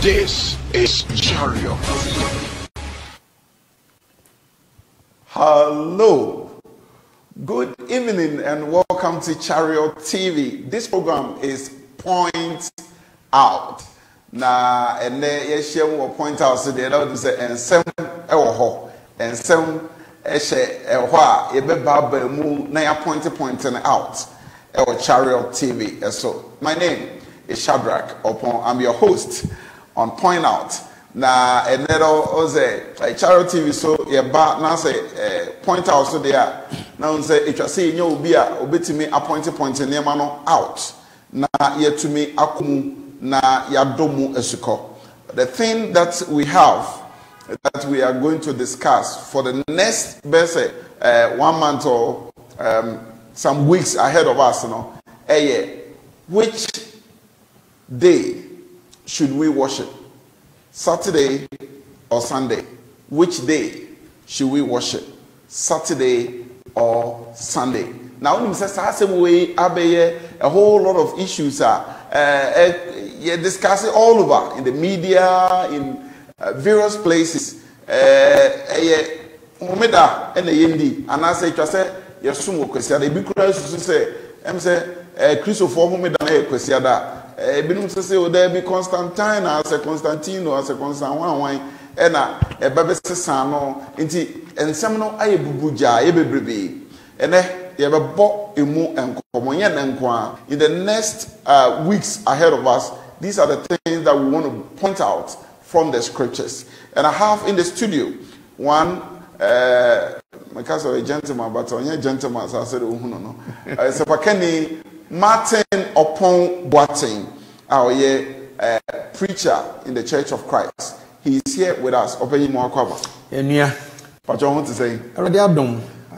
This is Chariot. Hello, good evening and welcome to Chariot TV. This program is Point Out. Na ene ye share wo point out so dey that say ensem e wo ho ensem e hye e ho a ye be ba mu na ya point out e wo Chariot TV. So my name is Shadrach Opon. I'm your host on Point Out. Na enero oze Chariot TV so ye ba na say point out so there na say it was say nye obi a obetimi appoint nema no out na yetumi akumu na yadomu esuko. The thing that we have that we are going to discuss for the next best 1 month or some weeks ahead of us, which day should we worship? Saturday or Sunday? Which day should we worship? Saturday or Sunday? Now, when we say a whole lot of issues are discussing all over in the media, in various places. Umeda and the Yendi, and I say, Yasumo Quesia, the big crisis say, Christopher Humeda Quesiada. Binum say, oh, there be Constantine as a Constantino as a Constant wine, and a Babesano, and some no I bubuja, ebebribi, and you have a bought emu and common and qua. In the next weeks ahead of us, these are the things that we want to point out from the scriptures. And I have in the studio one, because of a gentleman, but on your gentleman, so I said, oh, no. It's a Pakeni Martin Opon Boateng, our preacher in the Church of Christ. He is here with us. Open him more cover. What you want to say?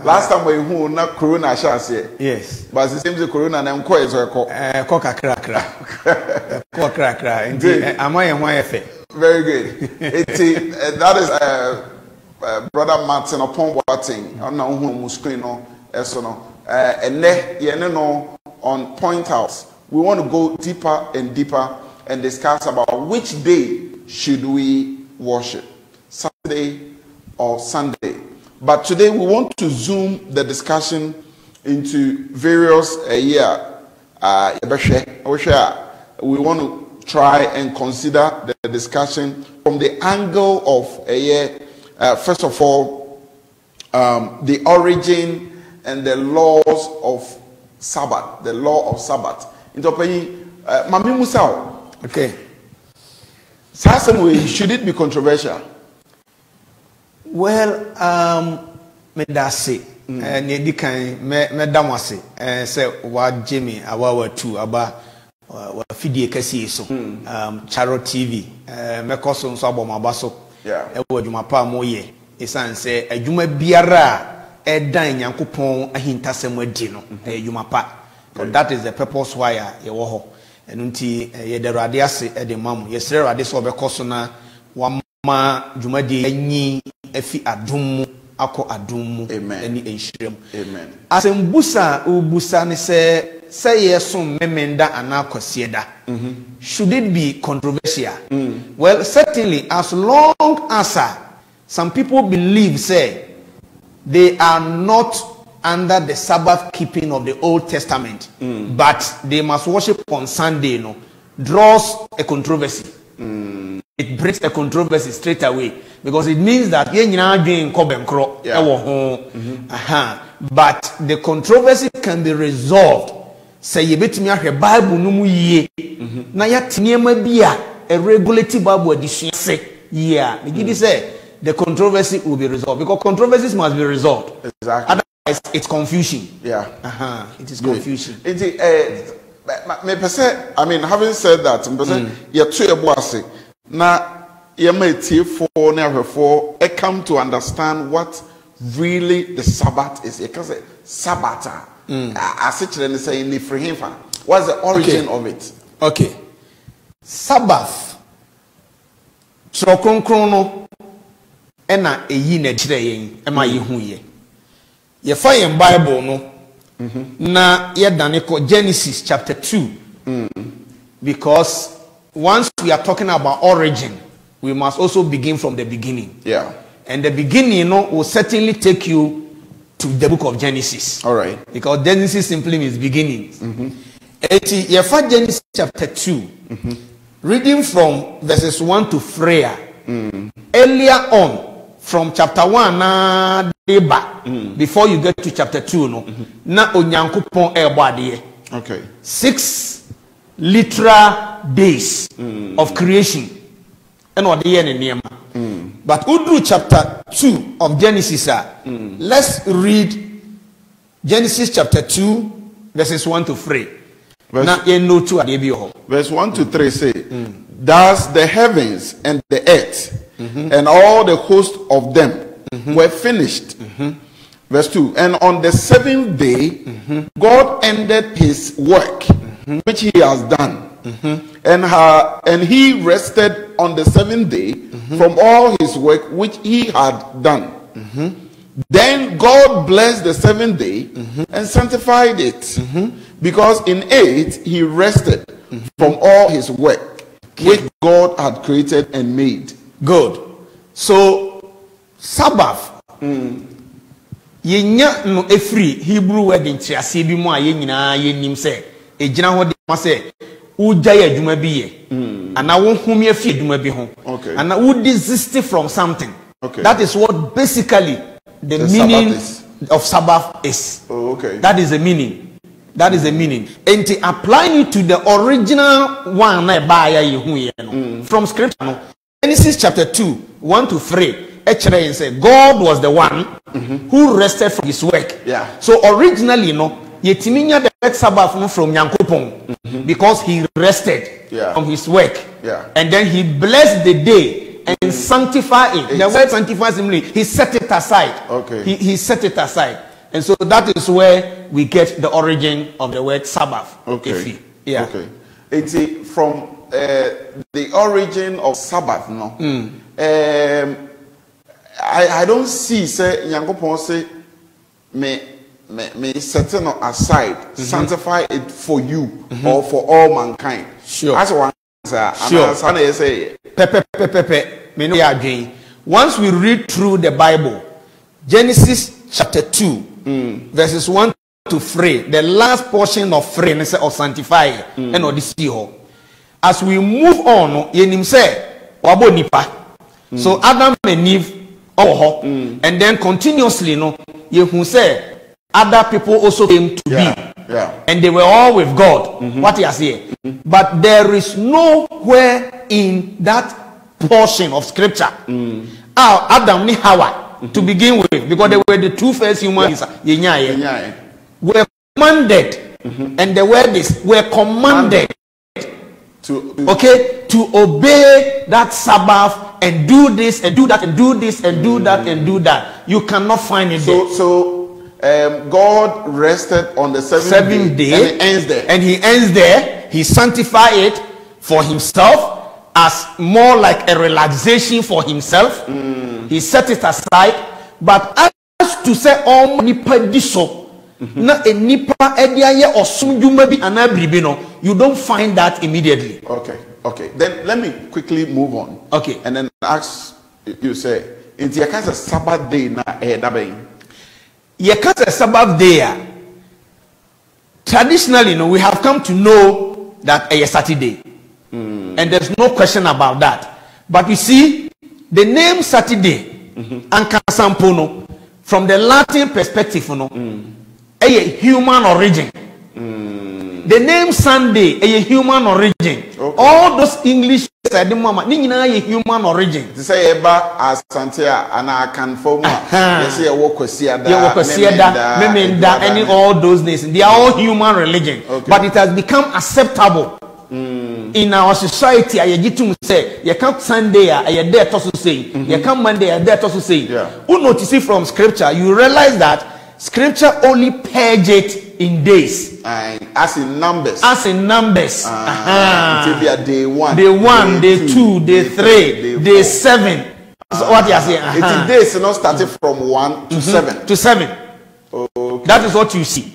Last time we who na corona chance here. Yes. But it seems the corona na mko ezo eko. Kokakra. Indeed. Very good. That is Brother Martin Opon Boateng. On na hu screen no eso no. No on Point Out. We want to go deeper and deeper and discuss about which day should we worship, Saturday or Sunday. But today we want to zoom the discussion into various we want to try and consider the discussion from the angle of first of all, the origin and the laws of Sabbath, the law of Sabbath. Mami Musao. Okay. Should it be controversial? Well, me da se ne di kan me da mo se say wa Jimmy awa two aba wa fidie kase so Charo TV me koso nso abomaba so e wo adwuma pa mo ye esan say adwuma biara e dan Nyankopon ahintasem adi no adwuma pa. That is the purpose why ye wo ho enunti ye de rade ase e de mam ye sere rade so be koso na wa ma dwumadi anyi afi adum ako adum ani enhirem. Amen. Asembusa ubusa ne say yesom memenda ana kwasieda. Should it be controversial? Well, certainly, as long as some people believe say they are not under the Sabbath keeping of the Old Testament, but they must worship on Sunday, draws a controversy. It brings a controversy straight away because it means that but the controversy can be resolved. Say you bet me a Bible no ye na ya tiniema bia a regulative Bible edition say say the controversy will be resolved because controversies must be resolved. Exactly. Otherwise it's confusion. Yeah. It is confusion. I mean, having said that, you're too able now you may for never for come to understand what really the Sabbath is. Because Sabbath, as it say in the what's the origin of it? Okay. Sabbath. So krono ena eyi na kire yen ema ye hu ye. Ye fa yen Bible no. Na ye dane ko Genesis chapter 2. Because once we are talking about origin, we must also begin from the beginning. Yeah. And the beginning, will certainly take you to the book of Genesis. All right. Because Genesis simply means beginnings. Genesis chapter 2, reading from verses 1 to 3. Earlier on, from chapter 1, before you get to chapter 2, na onyankopon ebade. Okay. 6 literal days of creation. And what the year but Udru chapter 2 of Genesis. Let's read Genesis chapter 2, verses 1 to 3. Verse 1 to 3 say, thus the heavens and the earth and all the host of them were finished. Verse 2, and on the 7th day God ended his work which he has done. And he rested on the 7th day from all his work which he had done. Then God blessed the 7th day and sanctified it, because in it he rested from all his work which God had created and made. Good. So Sabbath yenya no efri Hebrew word in triase bi mu a yenyina yenim se ejina ho de ma se uja ya adwuma bi ye ana wo humi afi adwuma bi ho ana wo desist from something. Okay. That is what basically the meaning of Sabbath is. Oh, okay. That is the meaning. That is the meaning. And to apply it to the original one na ba ya ye hu ye no from scripture no Genesis chapter 2 1 to 3 actually say God was the one who rested from his work. Yeah. So originally yetiminya the Sabbath from Nyankopon because he rested from his work. Yeah. And then he blessed the day and sanctified it. The word sanctify simply he set it aside. Okay. He set it aside. And so that is where we get the origin of the word Sabbath. Okay. Yeah. Okay. It's from the origin of Sabbath, no. I don't see say Nyankopon say me set it aside, sanctify it for you or for all mankind. Sure. That's one answer. Sure. Once we read through the Bible, Genesis chapter 2, verses 1 to 3, the last portion of 3 of sanctify and odisiho. As we move on, yenim say wabo nipa. So Adam and Eve and then continuously you say other people also came to be. Yeah. And they were all with God. What he has here. But there is nowhere in that portion of scripture Adam ni Hawa to begin with, because they were the two first humans. Were commanded, and the word is were commanded to obey that Sabbath and do this and do that and do this and do that and do that. You cannot find it there. So God rested on the seventh day, and it ends there. And he ends there. He sanctified it for himself as more like a relaxation for himself. He set it aside. But as to say all nipa diso na a nipa ediaye osumdwuma bi anabribi no, you don't find that immediately. Okay. Then let me quickly move on. Okay. And then ask you say, in the case of Sabbath day na dabe. Ye case Sabbath day. Traditionally, we have come to know that a Saturday. And there's no question about that. But you see, the name Saturday, Ankasampono, from the Latin perspective, a human origin. The name Sunday, a human origin. All those English said, Mama, a human origin. To say Eba as Santia and I can form any all those nations. They are all human religion. But it has become acceptable. In our society, I get to say, you come Sunday, I dare to say, you come Monday, I dare to say. Who notice from scripture, you realize that scripture only purge it in days. As in numbers. It will be a day 1. Day 1, day 2, day 3, day 7. So what you are saying? It is days not starting from 1 to 7. To 7. That is what you see.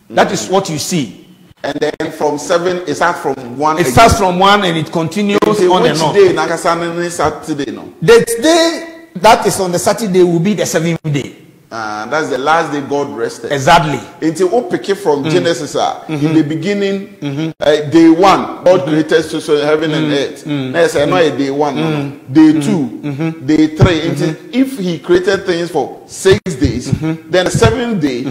That is what you see. And then from 7, it starts from 1. It starts from 1 and it continues on and on. Which day Saturday? No. The day that is on the Saturday will be the 7th day. That's the last day God rested. Exactly. Until we pick it from Genesis, in the beginning, day 1, God created heaven and earth. That's not day 1, day 2, day 3. Until if He created things for 6 days, then the 7th day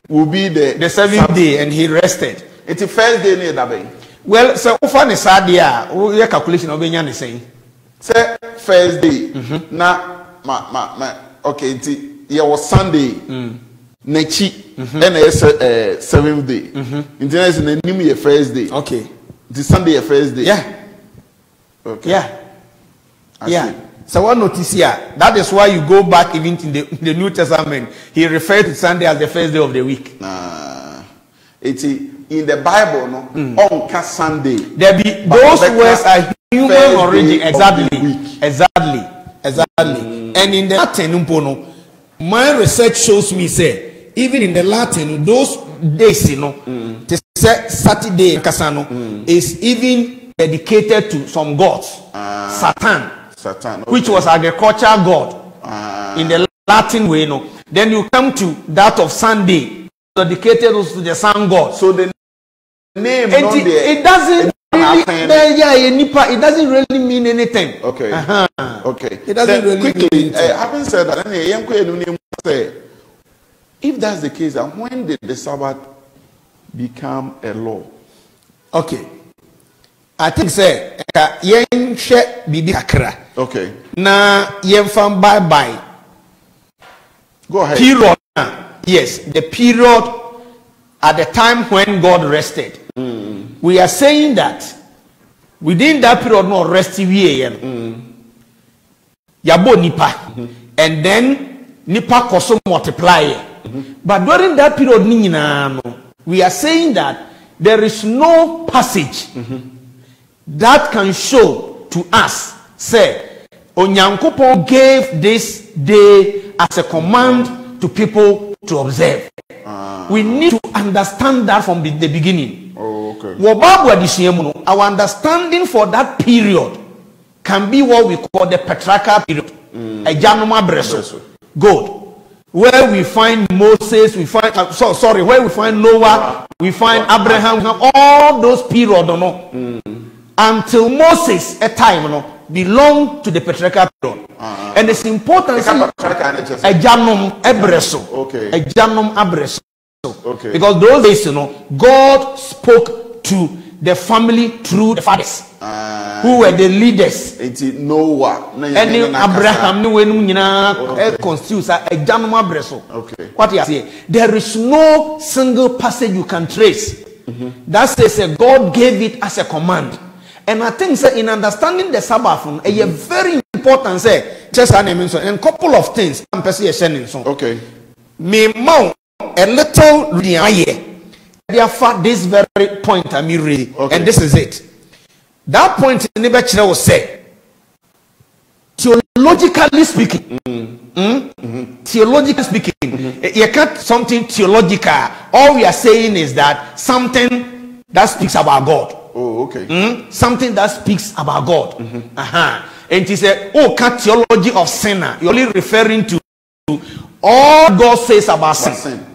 will be the 7th day, and He rested. It's the first day near that. Well, so often is idea. Your calculation of being saying. Say first day. Na okay. It was Sunday. Nechi. And it's 7th day. It's the name of first day. Okay. The Sunday first day. Yeah. Okay. Yeah. Yeah. So what notice here? That is why you go back even in the New Testament. He referred to Sunday as the first day of the week. It's in the Bible, no. On Sunday. There be those words are human origin. Exactly. And in the Latin, my research shows me say even in the Latin, those days, to say Saturday is even dedicated to some gods. Satan, which was agricultural god in the Latin way. Then you come to that of Sunday, dedicated to the sun god. So the name it doesn't really, it doesn't really mean anything. Okay. Okay. It doesn't really quickly, mean anything. Having said that, if that's the case, when did the Sabbath become a law? Okay. I think say yen share bibi kakra. Okay. Na yen fam bye. Go ahead. Period. Yes, the period at the time when God rested. We are saying that within that period no rest yabo nipa and then nipa koso multiply. But during that period we are saying that there is no passage that can show to us say Onyankopon gave this day as a command to people to observe. We need to understand that from the beginning. Our understanding for that period can be what we call the patriarchal period. Good. Where we find Moses, we find where we find Noah, we find Abraham, we have all those periods, until Moses a time belong to the patriarchal period. And it's important because those days, God spoke to the family through the fathers, who were the leaders. Noah and Abraham constitutes a Januma Breso. Okay. What you say? There is no single passage you can trace that says God gave it as a command. And I think in understanding the Sabbath, a very important just and a couple of things. Okay. Me mount a little reading. Therefore, this very point I'm reading, and this is it. That point in the Bible will say, theologically speaking, theologically speaking, you can't something theological. All we are saying is that something that speaks about God. Oh, okay. Something that speaks about God. And he said, oh, can't theology of sinner. You're only referring to all God says about sin.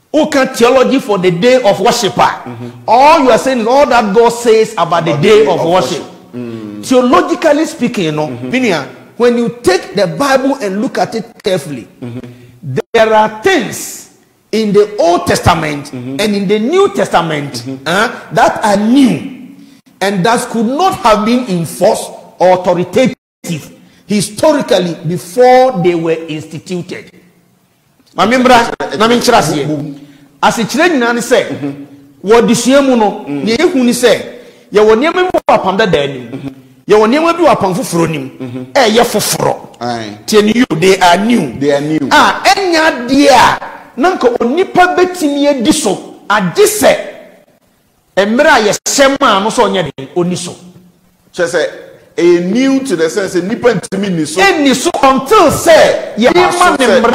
Who can theology for the day of worshiper? All you are saying is all that God says about the day of worship. Theologically speaking, when you take the Bible and look at it carefully, there are things in the Old Testament and in the New Testament that are new and that could not have been enforced or authoritative historically before they were instituted. As a children say, what the Siamuno, Yehuni say, you will never upon the dead. You will never do upon Fufronim. Eh, Yafufro. Tell you they are new. They are new. Enya dear. Nanko onipa betimi diso. Adise. Emra yesema no so nya de oniso. Say a new to the sense nipa ntimi niso. Eniso until say ye man emra.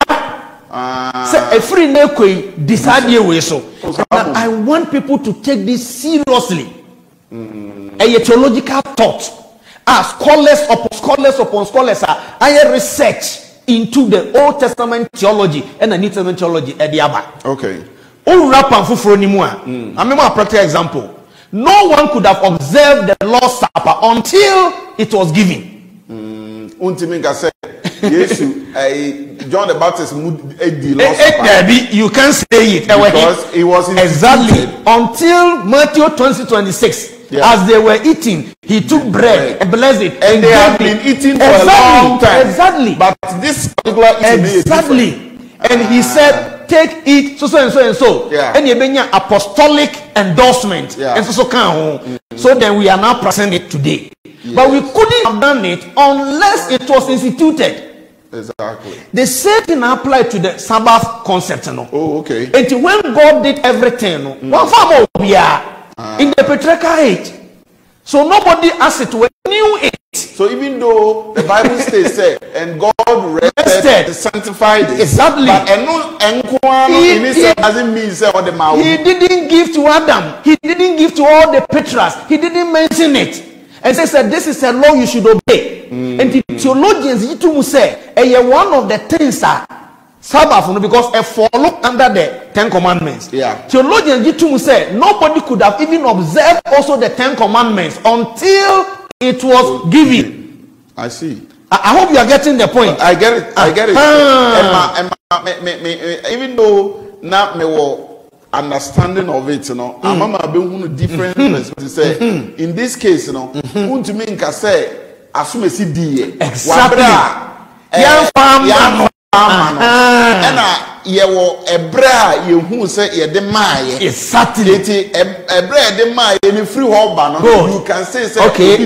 Say a free nekwe decide way so. I want people to take this seriously. A theological thought. Scholars upon scholars are research into the Old Testament theology and the New Testament theology at the Abba. Okay. Oh, rap for Fronimua. I remember a practical example. No one could have observed the Lord's Supper until it was given. John the Baptist you can't say it because it was exactly until Matthew 20:26. As they were eating, he took bread and blessed it, and they have been eating for a long time. Exactly, but this particular exactly, and he said, "Take it, so and so and so." Yeah. And you bring apostolic endorsement, and so can. So then we are now presenting it today, but we couldn't have done it unless it was instituted. Exactly. The same thing applied to the Sabbath concept, no? Oh, okay. And when God did everything, one farmer we are in the patriarchal age, so nobody asked it to knew it. So even though the Bible states and God rested, sanctified it, exactly, but doesn't mean he didn't give to Adam, he didn't give to all the patriarchs, he didn't mention it. And said, this is a law you should obey. And the theologians say, one of the things Sabbath, because a follow under the 10 Commandments. Yeah. Theologians say nobody could have even observed also the 10 Commandments until it was given. I see. I hope you are getting the point. I get it. I get it. Even though not me understanding of it, you know, I'm a different perspective. Say in this case, you know, to me say assume exactly. Ye wo ebra ye hu say ye de maye exactly ebra de maye ni free ho ba no you can say okay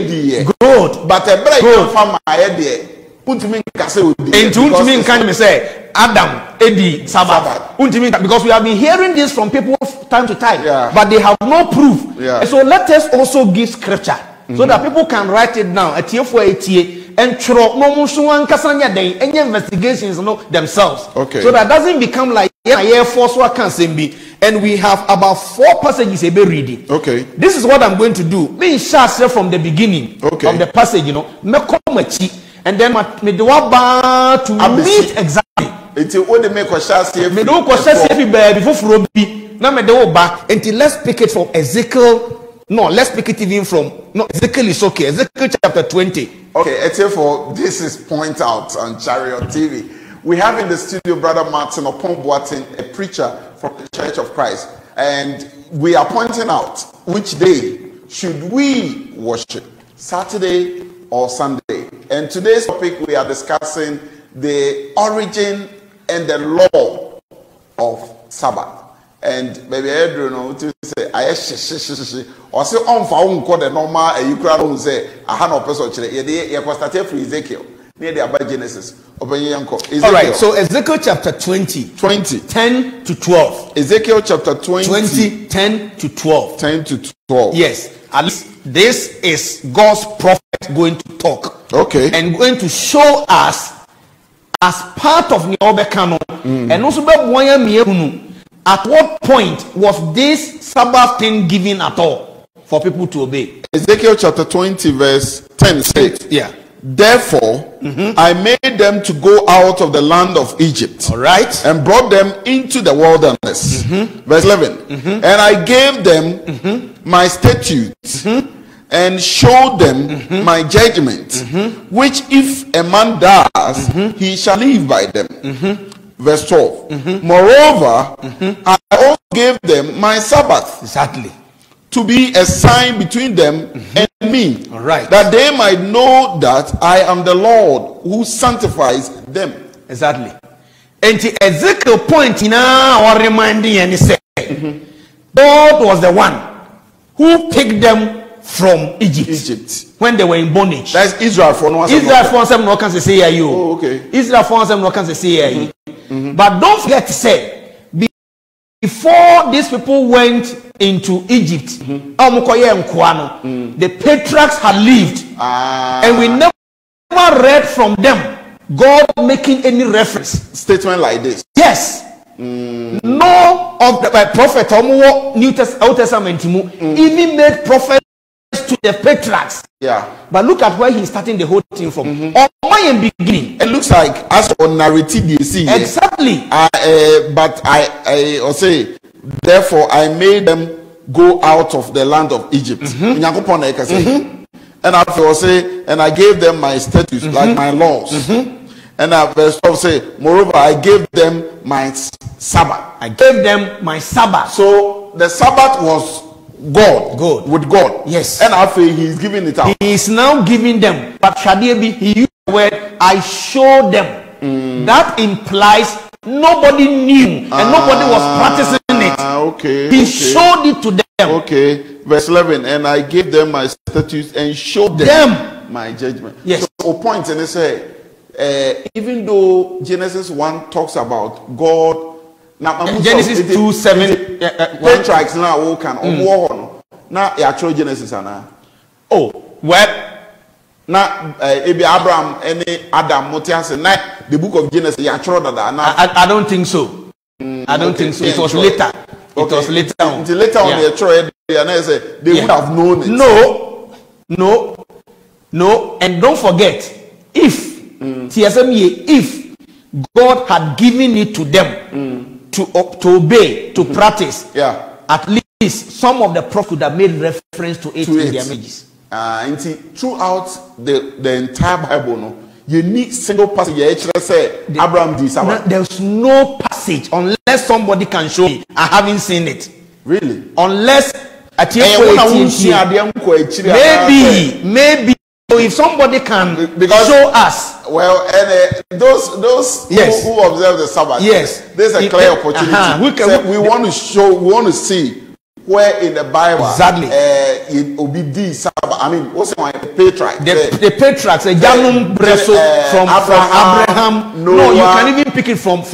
good but ebra ye fa maye de untimi nka say odi and untimi nka me say Adam edi Sabbath untimi because we have been hearing this from people time to time, but they have no proof. And so let us also give scripture so that people can write it down and any investigations themselves. Okay. So that doesn't become like Air Force or can and we have about 4 passages a bit reading. Okay. This is what I'm going to do. Me shall say from the beginning of the passage, you know, me come and then me do to meet exactly. Me do before now me do back until let's pick it from Ezekiel. No, let's pick it even from Ezekiel is okay. Ezekiel chapter 20. Okay, for this is Point Out on Chariot TV. We have in the studio Brother Martin Opon-Boateng, a preacher from the Church of Christ, and we are pointing out which day should we worship? Saturday or Sunday? And today's topic, we are discussing the origin and the law of Sabbath. And maybe I don't know to say I or say on for the normal you crowd say I had no person you start from Ezekiel near the about Genesis. All right, so Ezekiel chapter 20 10 to 12. Ezekiel chapter 20 10 to 12. 10 to 12. Yes, at least this is God's prophet going to talk. Okay. And going to show us as part of Neobekano and also at what point was this Sabbath thing given at all for people to obey? Ezekiel chapter 20 verse 10 says, yeah. Therefore, I made them to go out of the land of Egypt. All right. And brought them into the wilderness. Verse 11. And I gave them my statutes and showed them my judgment, which if a man does, he shall live by them. Verse 12. Moreover, I also gave them my Sabbath. Exactly. To be a sign between them and me. All right. That they might know that I am the Lord who sanctifies them. Exactly. And to Ezekiel point now or reminding and say, God was the one who picked them from Egypt when they were in bondage. That's Israel for no one. Israel for some no can say you. Oh, okay. Israel for some no can say But don't forget to say, before these people went into Egypt, the patriarchs had lived, and we never read from them God making any reference statement like this. Yes. No of the prophet New Old Testament even made prophets to the patriarchs. Yeah. But look at where he's starting the whole thing from. Beginning. It looks like as on narrative you see. Exactly. But I say, therefore I made them go out of the land of Egypt. And I say, and I gave them my statutes, like my laws. And verse 12 say, moreover, I gave them my Sabbath. I gave them my Sabbath. So the Sabbath was God. With God. Yes. And after he's giving it out. He is now giving them. But Shadiabi, he used the word, I showed them. That implies nobody knew and nobody was practicing it. Okay. He showed it to them. Okay. Verse 11. And I gave them my statutes and showed them my judgment. Yes. So point and they say, even though Genesis 1 talks about God. Now, Genesis 2:7 patriarchs now who can now actual Genesis now. Oh, well, now Abraham any Adam Motias now the book of Genesis I don't think so. I don't think so. It was later. It was later on. Until later on they would have known it. No, and don't forget, if if God had given it to them to obey, to practice, at least some of the prophets would have made reference to it in their messages. Throughout the entire Bible, no, you need single passage. Abraham did Sabbath. There's no passage unless somebody can show me. I haven't seen it. Really? Unless maybe. So if somebody can show us, well, and those who observe the Sabbath, there's a clear opportunity. We want to show, we want to see where in the Bible it will be the Sabbath. I mean, what's my patriarch? The patriarchs, the Janum Breso from Abraham. Noah. No, you can even pick it from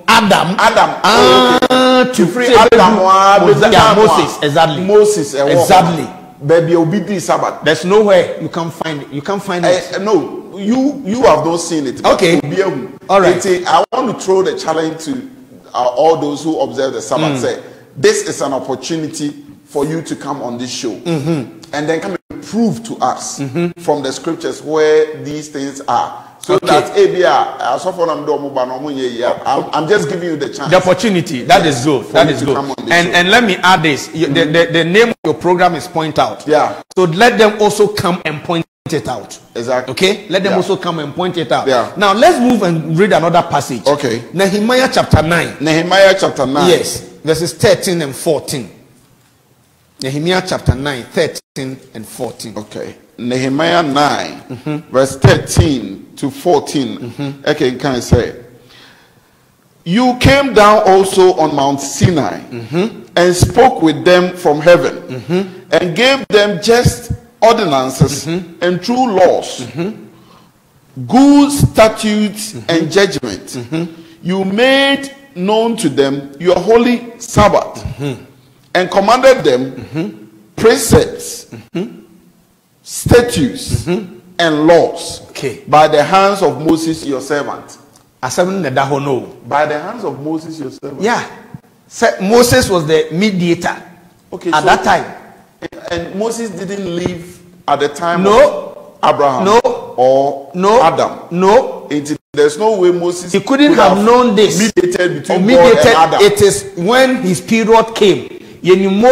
Adam. To free Adam. Moses. Exactly. Moses. Exactly. Baby, obedience Sabbath. There's nowhere you can find it. You can't find it. No, you have not seen it. Okay. All right. I want to throw the challenge to all those who observe the Sabbath. Say this is an opportunity for you to come on this show and then come and prove to us from the scriptures where these things are. So that I'm just giving you the chance. The opportunity. That is good. That is good. And let me add this. The name of your program is Point Out. Yeah. So let them also come and point it out. Exactly. Okay? Let them also come and point it out. Yeah. Now let's move and read another passage. Okay. Nehemiah chapter 9. Nehemiah chapter 9. Yes. Verses 13 and 14. Nehemiah chapter 9, 13 and 14. Okay. Nehemiah 9, verse 13 to 14. Okay, can I say? You came down also on Mount Sinai and spoke with them from heaven and gave them just ordinances and true laws, good statutes and judgment. You made known to them your holy Sabbath and commanded them precepts, statutes, and laws by the hands of Moses your servant. By the hands of Moses your servant. Yeah. Moses was the mediator at that time. And Moses didn't live at the time of Abraham or Adam. No. There's no way Moses he couldn't have known this. Mediated between God and Adam. It is when his period came. Theological.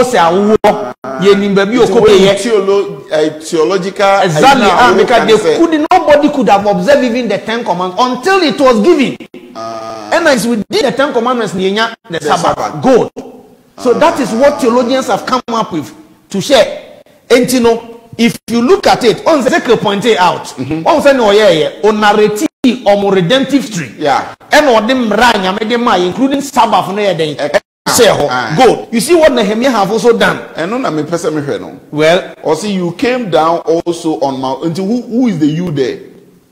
Exactly. Nobody could have observed even the 10 Commandments until it was given. And as we did the 10 Commandments, the Sabbath. Good. So that is what theologians have come up with to share. And you know, if you look at it, on the point out, on narrative or redemptive tree. Yeah. And on them rang, including Sabbath. Good. You see what Nehemiah have also done. Well, also you came down also on Mount. Who is the you there?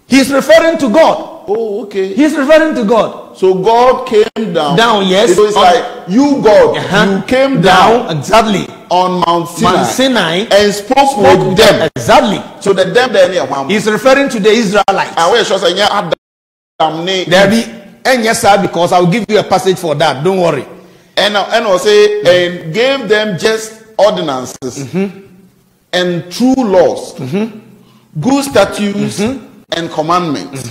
He's referring to God. Oh, okay. He's referring to God. So God came down. Yes. So it's like you, God, you came down exactly on Mount Sinai and spoke with them. Exactly. So the them there. He's referring to the Israelites. There be and yes, sir, because I'll give you a passage for that. Don't worry. And I'll say, and gave them just ordinances and true laws, good statutes and commandments.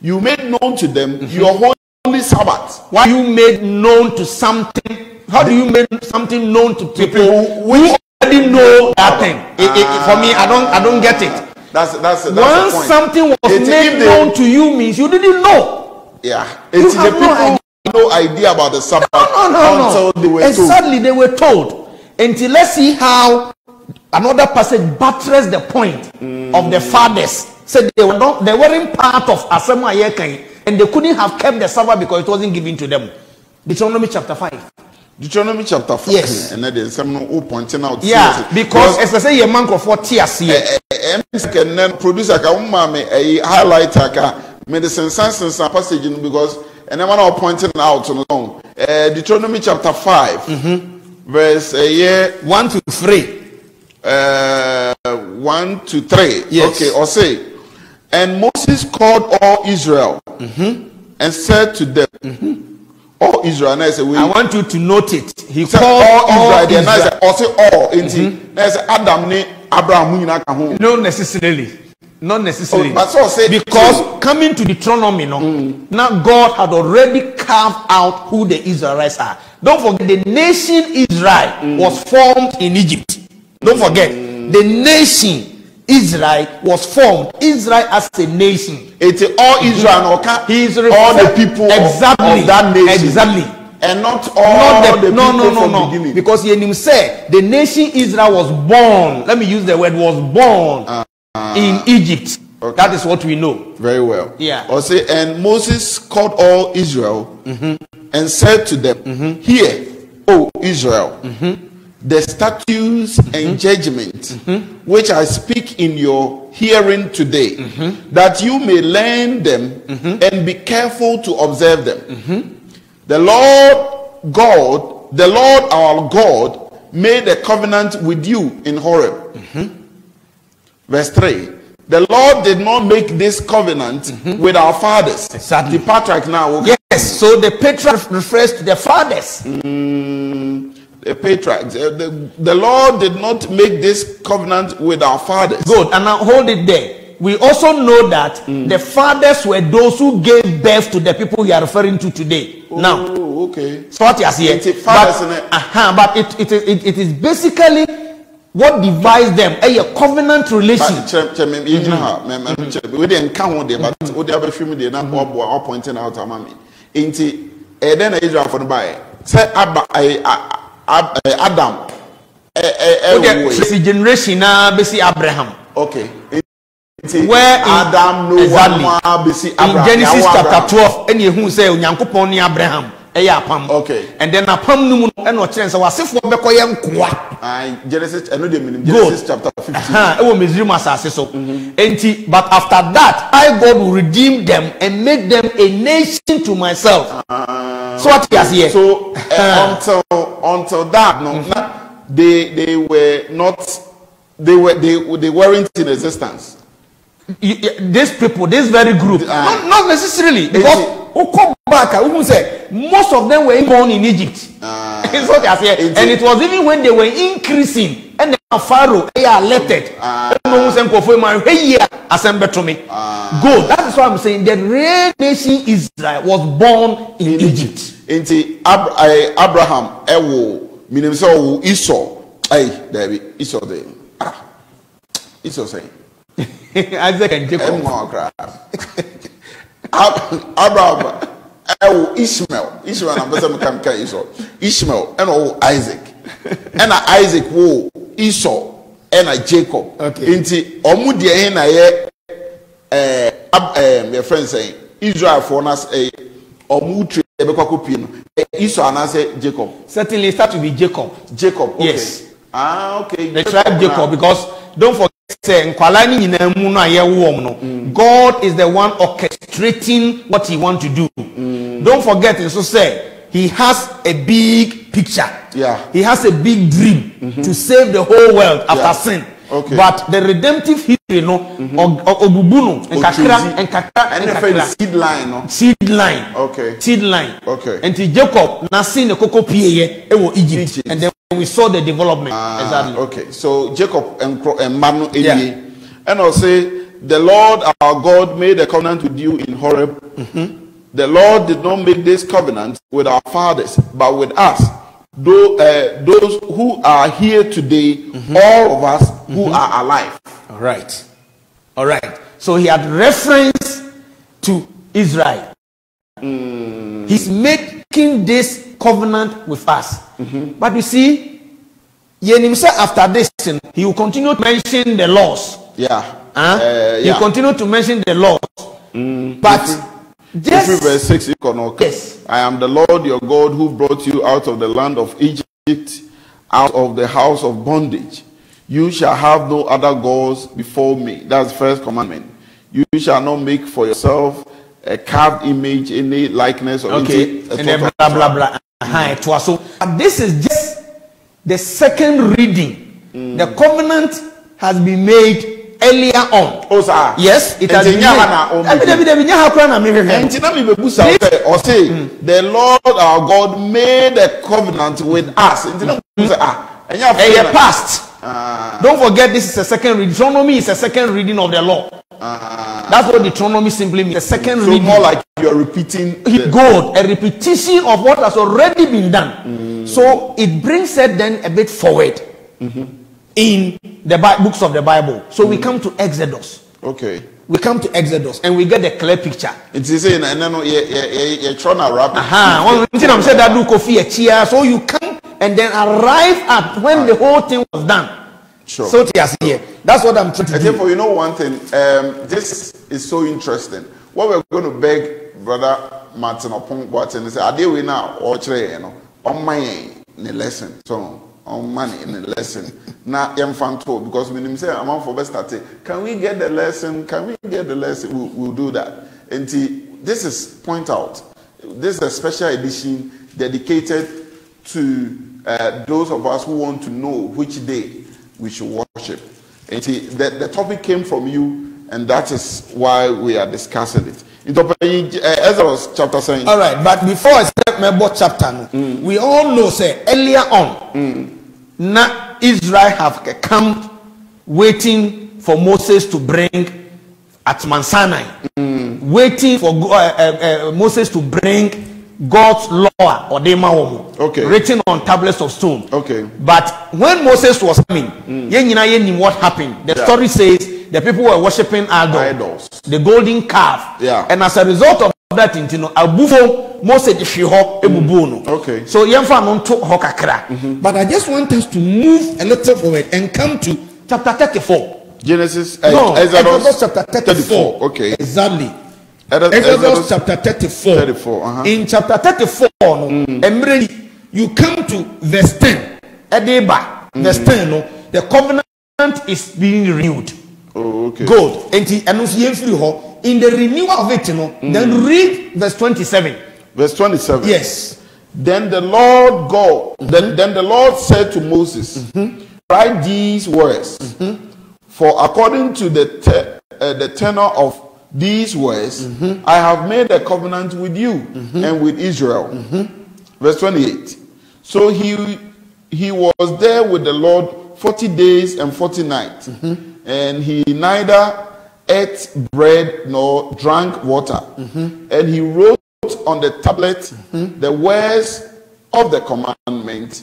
You made known to them your holy Sabbath. Why you made known to something? How do you make something known to people who already know that thing? For me, I don't get it. That's once something was made known to you means you didn't know. Yeah, it's the people. No idea about the Sabbath until they were told. Sadly, they were told. Until let's see how another passage buttress the point of the fathers. Said they weren't part of Asema Yekai, and they couldn't have kept the Sabbath because it wasn't given to them. Deuteronomy chapter 5. Deuteronomy chapter 5. Yes. And then there's someone who pointing out. Yeah, because as I say, a man of 40 years here. And then producer can a highlighter medicine science passage because. And then I'm pointing out on the own. Deuteronomy chapter 5, verse 1 to 3. 1 to 3. Yes. Okay, or say, and Moses called all Israel and said to them, all Israel. And I said, I want you to note it. He said called all Israel. And I said, also all. I said, Adam, Abraham, not necessarily. Not necessarily. Because coming to Deuteronomy, now God had already carved out who the Israelites are. Don't forget, the nation Israel was formed in Egypt. Don't forget, the nation Israel was formed. Israel as a nation. It's all Israel. He's all the people of that nation. Exactly. And not all the people from the beginning. Because he said the nation Israel was born. Let me use the word was born. In Egypt. Okay. That is what we know. Very well. Yeah. Or say, and Moses called all Israel and said to them, hear, O Israel, the statutes and judgments which I speak in your hearing today, that you may learn them and be careful to observe them. The Lord God, the Lord our God, made a covenant with you in Horeb. Verse 3. The Lord did not make this covenant with our fathers. Exactly. The patriarch now. Yes, so the patriarch refers to the fathers. The patriarch. The Lord did not make this covenant with our fathers. Good. And now hold it there. We also know that the fathers were those who gave birth to the people we are referring to today. Now, okay. So what you are saying? But it is basically what divides them? A covenant relation. We didn't count them, but what they have filmed the number of pointing out a mommy. Then Israel for the buy. Say Adam, generation na besi Abraham. Okay. Where Adam no exactly in Genesis chapter 12 and who say Onyankopon ni Abraham apam. Okay. And then apam no mu no no kire say wasefo bekoye nkoa. Genesis I know the meaning. Genesis chapter 15. E wo Misraim asase so. Enti but after that I God will redeem them and make them a nation to myself. So what he has here? So until that they were not they weren't in existence. These people, this very group, not necessarily, because who come back, who say most of them were born in Egypt. That's what they are saying. And it was even when they were increasing, and the Pharaoh they are elected. Good. That is why I'm saying the real nation Israel was born in Egypt. Into Abraham, meaning so Esau, David, Esau there. Esau saying. Isaac and Jacob. Abraham, Ishmael, I'm better Esau. Ishmael, and Isaac, and Isaac, Esau, and Jacob. Okay. Into Omudia, my friend saying Israel for us a Omutri, Esau and I say Jacob. Certainly, it starts to be Jacob. Jacob, okay. Yes. Okay. The tribe Jacob, because don't forget. God is the one orchestrating what he wants to do. Don't forget, and so say he has a big picture. Yeah. He has a big dream to save the whole world after sin. Okay. But the redemptive history, seed line, no? Seed line. Okay. Seed line. Okay. And Jacob, na seen the cocoa pie Egypt, and then we saw the development. Exactly. Okay. So Jacob and Manu and I'll say the Lord our God made a covenant with you in Horeb. The Lord did not make this covenant with our fathers, but with us. Those who are here today, all of us who are alive. All right. So he had reference to Israel. He's making this covenant with us. But you see, after this, he will continue to mention the laws. Yeah. He will continue to mention the laws. But just verse 6, yes. I am the Lord your God who brought you out of the land of Egypt, out of the house of bondage. You shall have no other gods before me. That's the first commandment. You shall not make for yourself a carved image, any likeness, or and then blah blah blah. So this is just the second reading. The covenant has been made earlier on. Yes, it has been made. The Lord our God made a covenant with us. Past. Don't forget, this is a second reading. Deuteronomy is a second reading of the law. That's what Deuteronomy simply means. The second reading. More like you are repeating. God, a repetition of what has already been done. So it brings it then a bit forward in the books of the Bible. So we come to Exodus. Okay. We come to Exodus and we get the clear picture. It's saying, you're trying to wrap it. So you come and then arrive at when the whole thing was done. Sure. So here. That's what I'm trying to do. For you know one thing, this is so interesting. What we're going to beg Brother Martin upon what and say, are they now or on my lesson? So on money in the lesson. Now I'm fan told because when you say I'm on for best starting, can we get the lesson? Can we get the lesson? We'll do that. And this is point out. This is a special edition dedicated to those of us who want to know which day we should worship. And the topic came from you, and that is why we are discussing it. Exodus chapter saying. All right, but before I start my book chapter, we all know say earlier on, now Israel have come waiting for Moses to bring at Mount Sinai, waiting for Moses to bring God's law or written on tablets of stone. Okay. But when Moses was coming, what happened? The story says the people were worshiping idols. The golden calf. Yeah. And as a result of that, Moses de hwe ebubu no. Okay. So yemfa no nto ho kakra. But I just want us to move a little forward and come to chapter 34. Genesis, Exodus chapter 34. Okay. Exactly. Exodus chapter 34. 34. In chapter 34, you come to verse 10. Edeba, verse 10, no, the covenant is being renewed. Oh, okay. Good. In the renewal of it, then read verse 27. Verse 27. Yes. Then the Lord God, then the Lord said to Moses, write these words, for according to the tenor of these words, I have made a covenant with you and with Israel. Verse 28. So he was there with the Lord 40 days and 40 nights, and he neither ate bread nor drank water. And he wrote on the tablet the words of the commandment,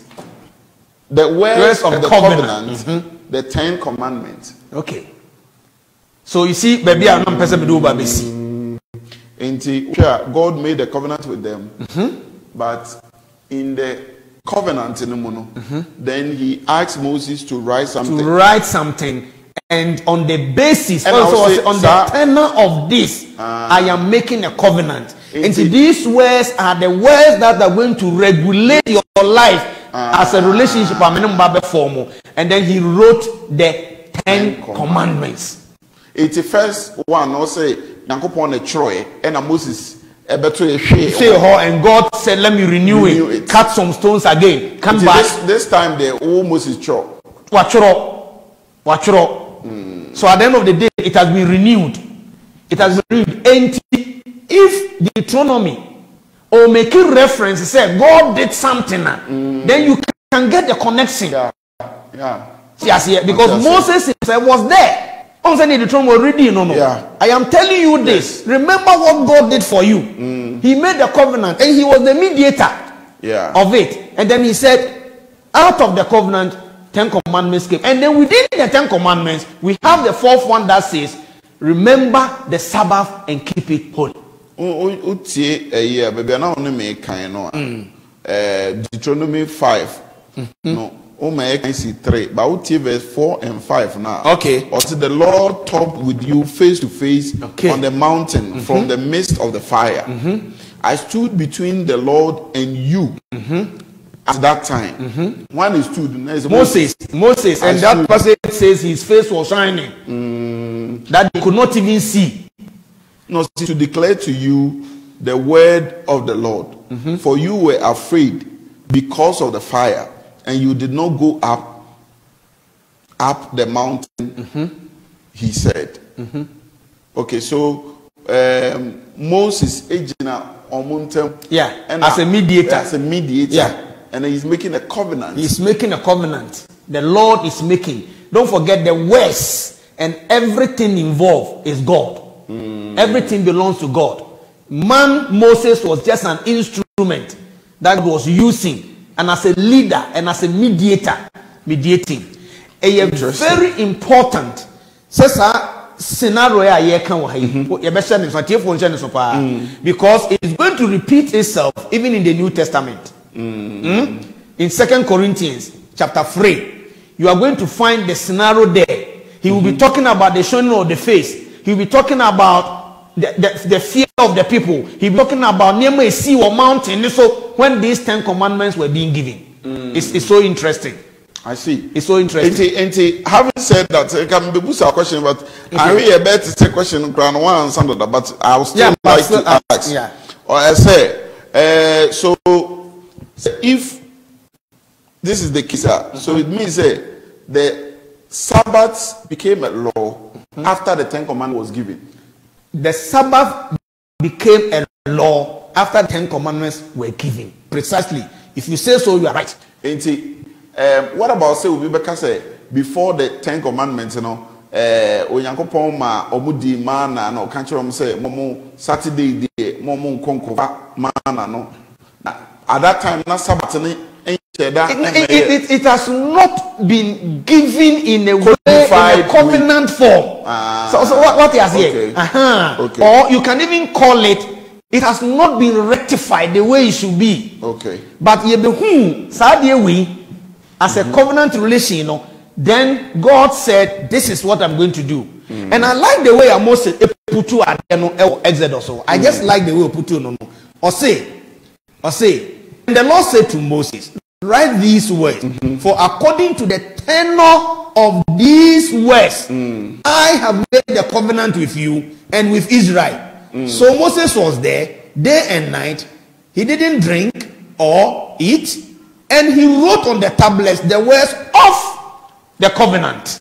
the words of the covenant, the 10 commandments. Okay. So you see, baby, I'm not person do babisi. God made a covenant with them, but in the covenant in the mono, then he asked Moses to write something. And on the basis, and also on the tenor of this, I am making a covenant. And these words are the words that are going to regulate your life as a relationship. And then he wrote the 10 commandments. 81st one also Yankopon Troy and Moses and God said, let me renew it. Cut some stones again. Come back. This time the old Moses Cho. So at the end of the day, it has been renewed. It has been renewed. And if Deuteronomy or making reference say God did something, then you can get the connection. Yes, because Moses himself was there. I am telling you this. Remember what God did for you. He made a covenant and he was the mediator of it. And then he said, out of the covenant, 10 commandments came. And then within the 10 commandments, we have the fourth one that says, remember the Sabbath and keep it holy. Deuteronomy 5. No. I see 3, but verse 4 and 5 now. Okay. Also, the Lord talked with you face to face on the mountain from the midst of the fire. I stood between the Lord and you at that time. One is stood. Moses, and that passage says his face was shining, that he could not even see. No, to declare to you the word of the Lord, for you were afraid because of the fire. And you did not go up the mountain, he said. Okay, so Moses, as a mediator. And he's making a covenant. He's making a covenant. The Lord is making. Don't forget the words and everything involved is God. Everything belongs to God. Moses was just an instrument that was using. And as a leader and as a mediating, a very important scenario because it is going to repeat itself even in the New Testament. In 2 Corinthians chapter 3, you are going to find the scenario there. He will be talking about the showing of the face. He will be talking about the fear of the people. He will be talking about near a sea or mountain. So when these 10 commandments were being given, it's so interesting. I see. It's so interesting. And having said that, I can be a question, but I really about to say question but I will still like to ask. Or I say, so if this is the case, so it means the Sabbath became a law after the 10 commandments was given. The Sabbath became a law after the 10 commandments were given. Precisely. If you say so, you are right. What about say before the 10 commandments, you know, Onyankopon ma omudi mana no kan kire say momo Saturday day momo nkonko mana no. At that time na Sabbath it has not been given in a way, in a covenant form. So what he has here. Okay. Or you can even call it it has not been rectified the way it should be. Okay. But ye be who sadie we as a covenant relation, you know, then God said, this is what I'm going to do. And I like the way Moses put to Exodus. So I just like the way put to no. Or say, and the Lord said to Moses, write these words, for according to the tenor of these words, I have made a covenant with you and with Israel. So Moses was there day and night. He didn't drink or eat, and he wrote on the tablets the words of the covenant.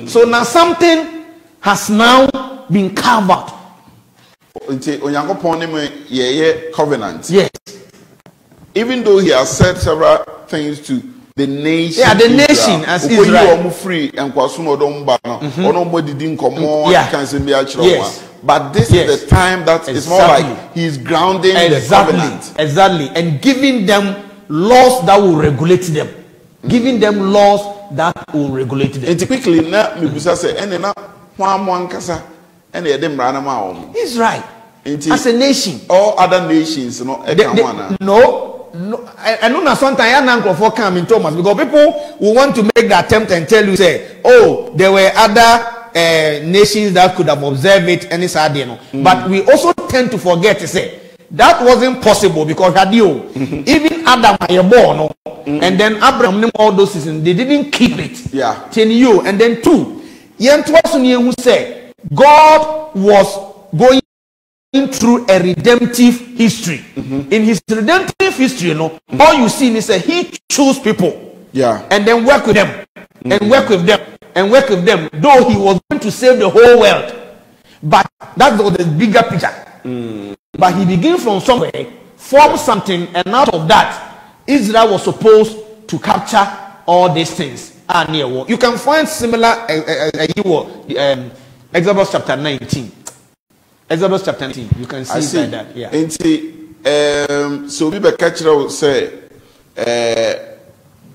So now something has now been carved out. Covenant. Yes. Even though he has said several things to the nation. Yeah, the nation as Israel. Free and yes. But this is the time that it's more like he's grounding the covenant. Exactly. And giving them laws that will regulate them. Giving them laws that will regulate them. And typically, Israel as a nation. All other nations, no. I know that sometimes for come in Thomas because people will want to make the attempt and tell you, say, oh, there were other nations that could have observed it and it's hard, you know. But we also tend to forget to say that wasn't possible because even Adam and then Abraham, all those seasons, they didn't keep it. Yeah. And then two, who said God was going through a redemptive history. In his redemptive history, you know, all you see is that he chose people, and then work with them, and work with them, and work with them. Though he was going to save the whole world, but that was the bigger picture. But he began from somewhere, formed something, and out of that, Israel was supposed to capture all these things. You can find similar Exodus chapter 19. Exodus chapter 19, you can see like that. Yeah. So we be catch will say,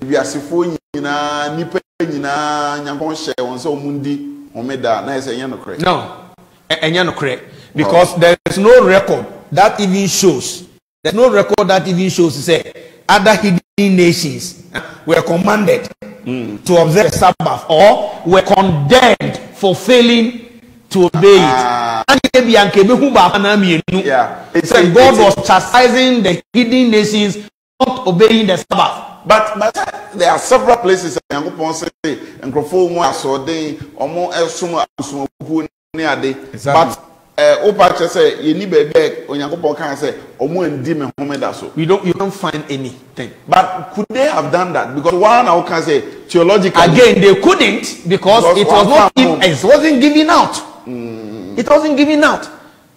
we are sifo nyina nipa nyina nyankon share won so mundi omeda na say no correct. No, enya no correct because there is no record that even shows. There's no record that even shows to say other hidden nations were commanded to observe the Sabbath or were condemned for failing to obey it. Yeah. It said God was chastising the hidden nations not obeying the Sabbath. But there are several places and but Opacha say you need back on Yankopon can say you don't find anything. But could they have done that? Because one I can say theologically again they couldn't because it was not it wasn't given out. It wasn't given out.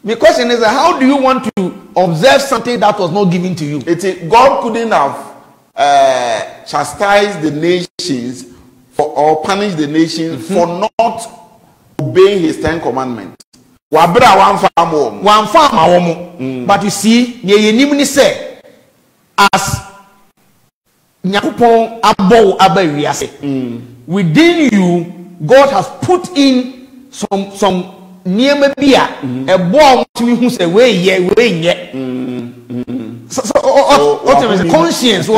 The question is how do you want to observe something that was not given to you? God couldn't have chastised the nations or punished the nations for not obeying his 10 commandments. But you see, ye say as Nyakupon abo within you, God has put in some near bia a bomb to me who say way conscience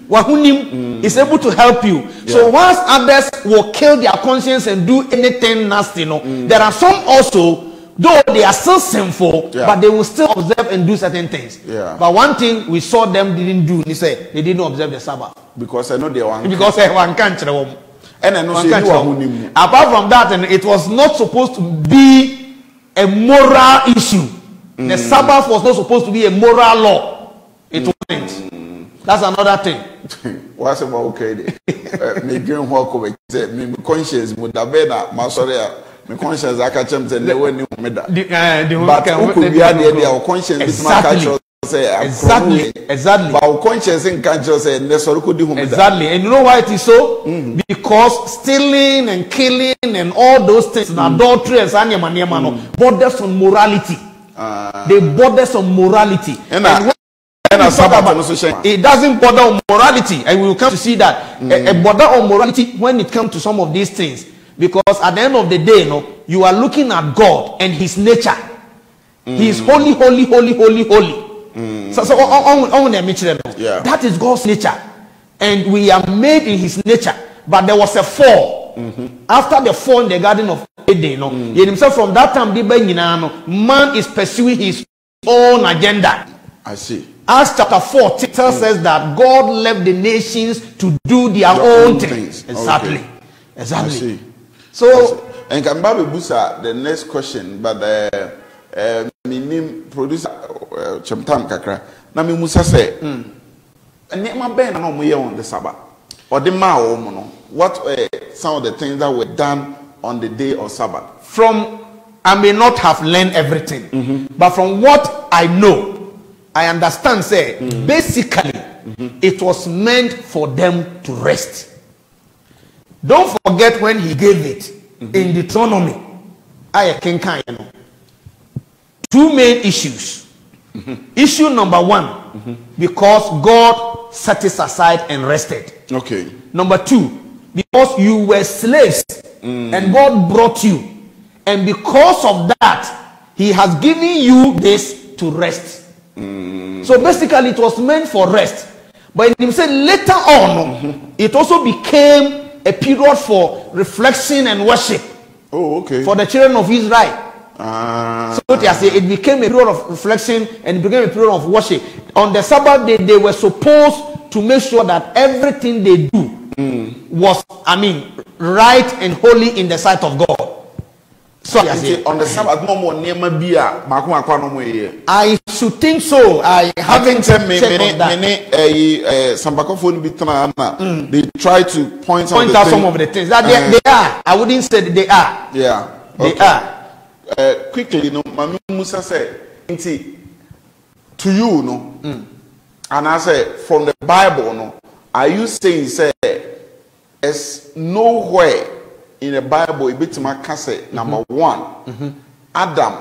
wahunim is able to help you. So once others will kill their conscience and do anything nasty, there are some also, though they are still sinful, but they will still observe and do certain things. But one thing we saw them didn't do, they said they didn't observe the Sabbath because I know they were because one can't. And apart from that, and it was not supposed to be a moral issue. The Sabbath was not supposed to be a moral law. It wasn't. That's another thing. What's about okay? Me green walk over. Me conscience would have been that. My sorry, my conscience I catch them say they were new me that. But who could be our conscience? Exactly. Exactly. But our conscience in conscience say necessary could do exactly. And you know why it is so? Because stealing and killing and all those things, adultery and borders on morality. They borders on morality. And it doesn't border on morality, and we will come to see that a border on morality when it comes to some of these things, because at the end of the day, you are looking at God and his nature He is holy, holy, holy, holy, holy. So Yeah. that is God's nature, and we are made in His nature. But there was a fall. After the fall in the Garden of Eden, himself from that time, man is pursuing his own agenda. I see. Acts chapter 4 tells us that God left the nations to do their own things. Exactly. Okay. Exactly. I see. So, and can Babi Busa the next question, but my name producer Chamtam Kakra. Nami Musa say, and my band no more on the Sabbath or the Mao mono. What were some of the things that were done on the day of Sabbath? I may not have learned everything, but from what I know, I understand, say, basically, it was meant for them to rest. Don't forget when he gave it in Deuteronomy. Two main issues. Issue number one, because God set it aside and rested. Okay. Number two, because you were slaves and God brought you. And because of that, He has given you this to rest. So basically, it was meant for rest. But He said later on, it also became a period for reflection and worship. Oh, okay. For the children of Israel. So it became a period of reflection and it became a period of worship. On the Sabbath day, they were supposed to make sure that everything they do was, right and holy in the sight of God. So on the Sabbath, no more near beer. I should think so. I haven't checked on that. They try to point out some of the things that they are. I wouldn't say that they are. Yeah, okay. They are. Quickly, Mami Musa said, to you, no, and I said from the Bible, no, are you saying say there's nowhere in the Bible it be my case number one, Adam,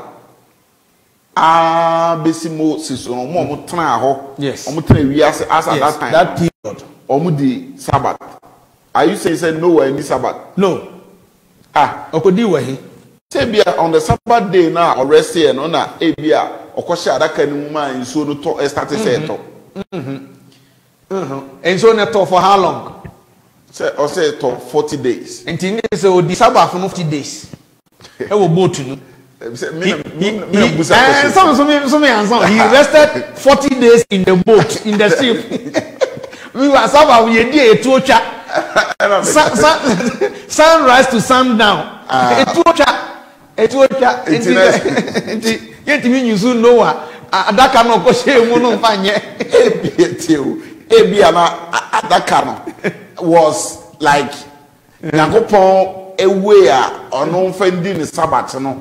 basi Moses, no more ho, yes, as at that time, that period, Omudi Sabbath. Are you saying say nowhere in the Sabbath? No. Okodi wahi. Say on the Sabbath day now or rest here no na ebia okosha adaka ni muma nsuo no to start say to. And so na to for how long? Say to 40 days. And tin say o di Sabbath for 40 days. E wo boat no. He rested 40 days in the boat, in the ship. We were Sabbath we dey etuocha. Sunrise to sundown. Etuocha. Yet you soon know adaka no ko she mu no mfanye. Adaka was like Yakopon a way or no offending the Sabbath no.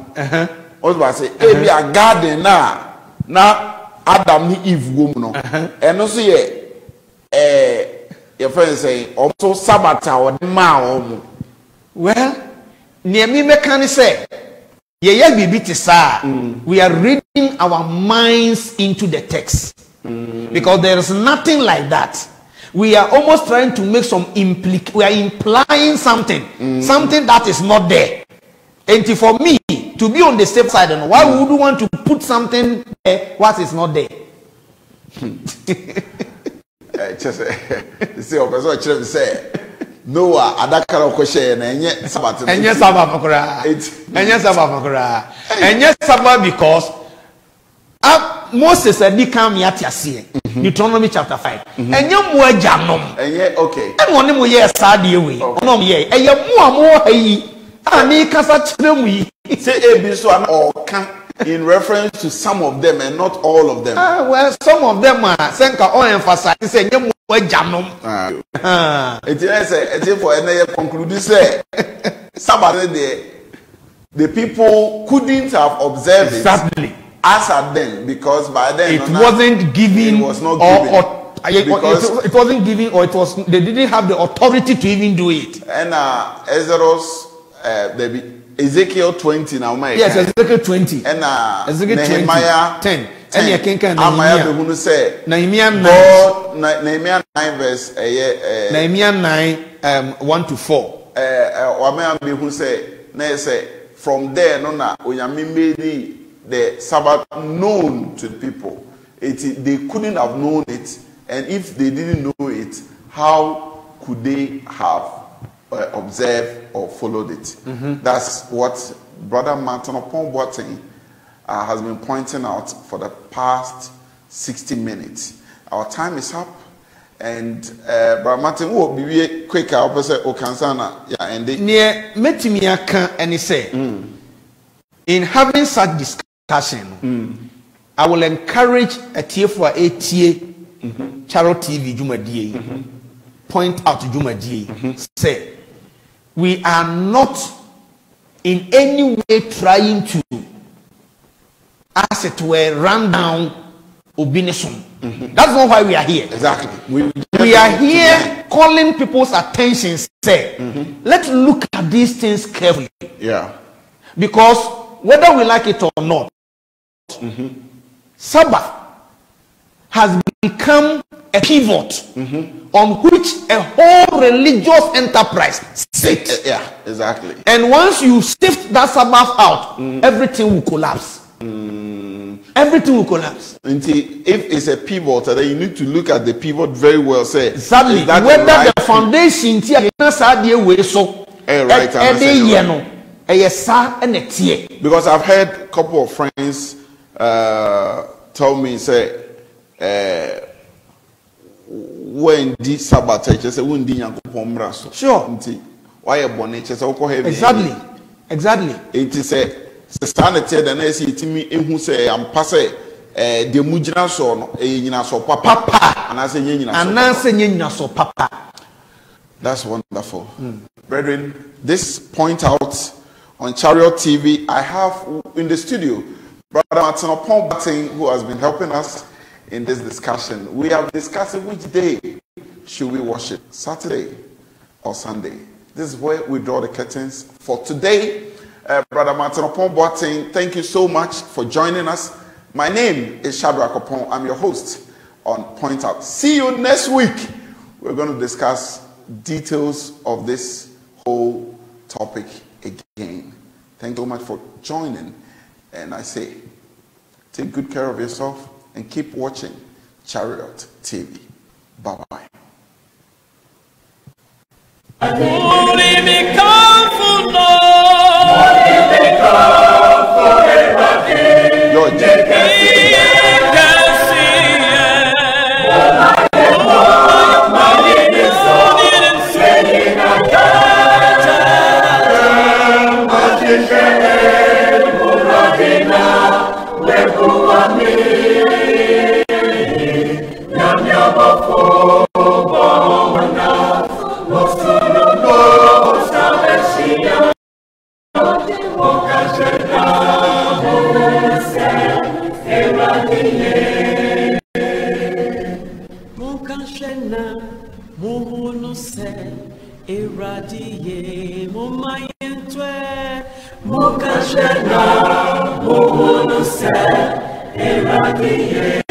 What say a garden na Adam ni Eve woman no. And also your friend say also Sabbath or ma. Well, near me mechanic say we are reading our minds into the text because there is nothing like that. We are almost trying to make some we are implying something, something that is not there. And for me to be on the safe side, why would you want to put something there what is not there? See, person say Noah adakara okoshe na enye Sabbath. Enye Sabbath makura. Enye Sabbath makura. Enye Sabbath because Moses said, "Come here to see." Deuteronomy chapter 5. Enye mo ajanom. Enye okay. And one mo ye sade we. Onom ye. Eye mo ayi. Ani kasa kire mu yi. Say ebi so an oka in reference to some of them and not all of them. Well, some of them are senka all emphasize say enye mo ajanom. It is for any conclude say Sabbath day the people couldn't have observed exactly as at then because by then it wasn't given. It was not given. It wasn't given or it was they didn't have the authority to even do it. And Ezekiel 20 now my yes Ezekiel 20 and Ezekiel Nehemiah 10 and you can Nehemiah say Nehemiah 9 verse Nehemiah 9 1 to 4 who say na say from there no na onyame made the Sabbath known to the people. They couldn't have known it, and if they didn't know it, how could they have observed or followed it? That's what Brother Martin Opon-Boateng has been pointing out for the past 60 minutes. Our time is up, and Brother Martin, will be quick. I'll say, "Okansana, yeah." And near Metimiaka, and he say, in having such discussion, I will encourage a tier for ATA Charo TV Jumadie. Point out to Jumadie, say, we are not in any way trying to, as it were, run down Obinesum. That's not why we are here. Exactly. We are here calling people's attention, say, let's look at these things carefully. Yeah. Because whether we like it or not, Sabbath has become a pivot on which a whole religious enterprise sits. Yeah, exactly. And once you sift that Sabbath out, everything will collapse. Everything will collapse. If it's a pivot, then you need to look at the pivot very well. Say exactly whether the foundation because I've heard a couple of friends tell me, say, when the Sabbath church say when the Yankopon sure. Why born heavy. Exactly. It is a sanity the next me who say I'm passing the mujina so papa and I say papa. That's wonderful. Brethren, this point out on Chariot TV, I have in the studio Brother Martin Opon-Boateng, who has been helping us in this discussion. We have discussed which day should we worship, Saturday or Sunday. This is where we draw the curtains for today. Brother Martin Opon-Boateng, thank you so much for joining us. My name is Shadrach Opon. I'm your host on Point Out. See you next week. We're going to discuss details of this whole topic again. Thank you so much for joining. And I say, take good care of yourself and keep watching Chariot TV. Bye-bye. Iradiye mumayentwe mukashena muhunuse iradiye